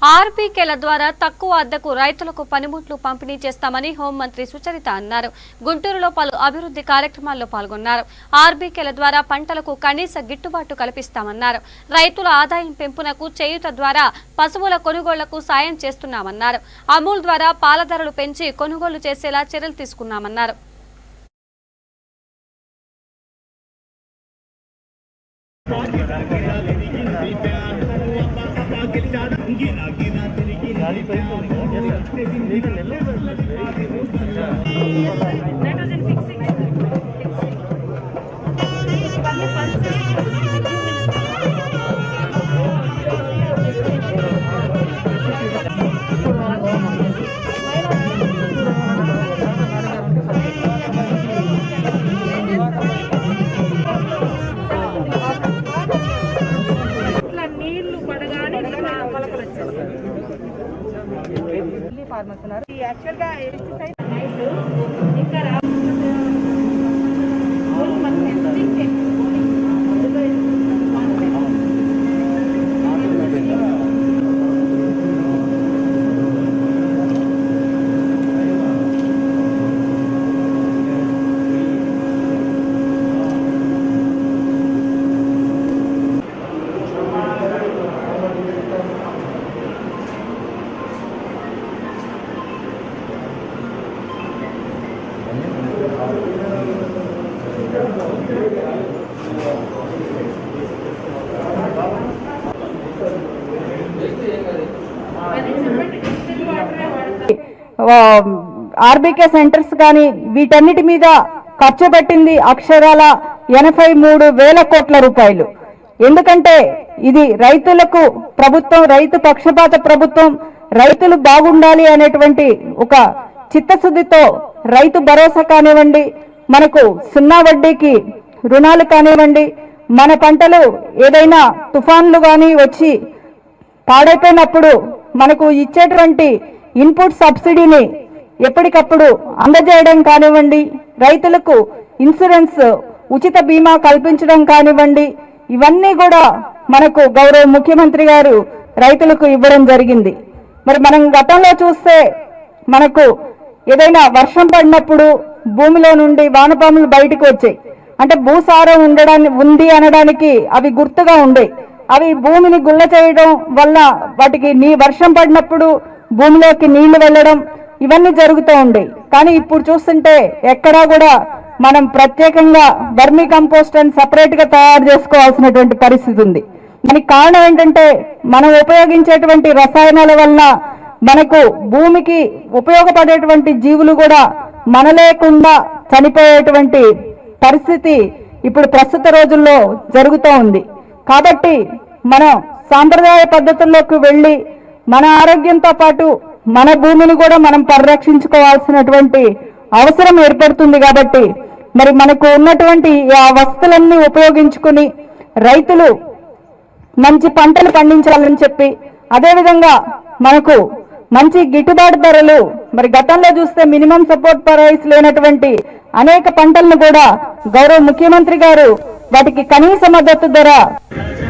ఆర్బీకేల ద్వారా తక్కువ అద్దెకు రైతులకు పనిముట్లు పంపిణీ చేస్తామని హోంమంత్రి సుచరిత అన్నారు. గుంటూరులో పలు అభివృద్ధి కార్యక్రమాల్లో పాల్గొన్నారు. ఆర్బీకేల ద్వారా పంటలకు కనీస గిట్టుబాటు కల్పిస్తామన్నారు. రైతుల ఆదాయం పెంపునకు చేయూత ద్వారా పశువుల కొనుగోళ్లకు సాయం చేస్తున్నామన్నారు. అమూల్ ద్వారా పాల ధరలు పెంచి కొనుగోలు చేసేలా చర్యలు తీసుకున్నామన్నారు. ఫార్మర్స్ ఉన్నారు. యాక్చువల్ గా ఆర్బీకే సెంటర్స్ కానీ వీటన్నిటి మీద ఖర్చు పెట్టింది అక్షరాల 83,000 కోట్ల రూపాయలు. ఎందుకంటే ఇది రైతులకు ప్రభుత్వం, రైతు పక్షపాత ప్రభుత్వం, రైతులు బాగుండాలి అనేటువంటి ఒక చిత్తశుద్ధితో రైతు భరోసా కానివ్వండి, మనకు 0 వడ్డీకి రుణాలు కానివ్వండి, మన పంటలు ఏదైనా తుఫాన్లు కానీ వచ్చి పాడైపోయినప్పుడు మనకు ఇచ్చేటువంటి ఇన్పుట్ సబ్సిడీని ఎప్పటికప్పుడు అందజేయడం కానివ్వండి, రైతులకు ఇన్సూరెన్స్ ఉచిత బీమా కల్పించడం కానివ్వండి, ఇవన్నీ కూడా మనకు గౌరవ ముఖ్యమంత్రి గారు రైతులకు ఇవ్వడం జరిగింది. మరి మనం గతంలో చూస్తే మనకు ఏదైనా వర్షం పడినప్పుడు భూమిలో నుండి వానపాములు బయటకు వచ్చాయి. అంటే భూసారం ఉంది అనడానికి అవి గుర్తుగా ఉండే, అవి భూమిని గుల్ల చేయడం వల్ల వాటికి వర్షం పడినప్పుడు భూమిలోకి నీళ్లు వెళ్ళడం ఇవన్నీ జరుగుతూ ఉండే. కానీ ఇప్పుడు చూస్తుంటే ఎక్కడా కూడా మనం ప్రత్యేకంగా వర్మీ కంపోస్ట్ అని సపరేట్ గా తయారు చేసుకోవాల్సినటువంటి పరిస్థితి ఉంది. దానికి కారణం ఏంటంటే మనం ఉపయోగించేటువంటి రసాయనాల వల్ల మనకు భూమికి ఉపయోగపడేటువంటి జీవులు కూడా మన లేకుండా చనిపోయేటువంటి పరిస్థితి ఇప్పుడు ప్రస్తుత రోజుల్లో జరుగుతూ ఉంది. కాబట్టి మనం సాంప్రదాయ పద్ధతుల్లోకి వెళ్ళి మన ఆరోగ్యంతో పాటు మన భూమిని కూడా మనం పరిరక్షించుకోవాల్సినటువంటి అవసరం ఏర్పడుతుంది. కాబట్టి మరి మనకు ఉన్నటువంటి ఆ వస్తువులన్నీ ఉపయోగించుకుని రైతులు మంచి పంటలు పండించాలని చెప్పి, అదేవిధంగా మనకు మంచి గిట్టుబాటు ధరలు, మరి గతంలో చూస్తే మినిమం సపోర్ట్ ప్రైస్ లేనటువంటి అనేక పంటలను కూడా గౌరవ ముఖ్యమంత్రి గారు వాటికి కనీస మద్దతు ధర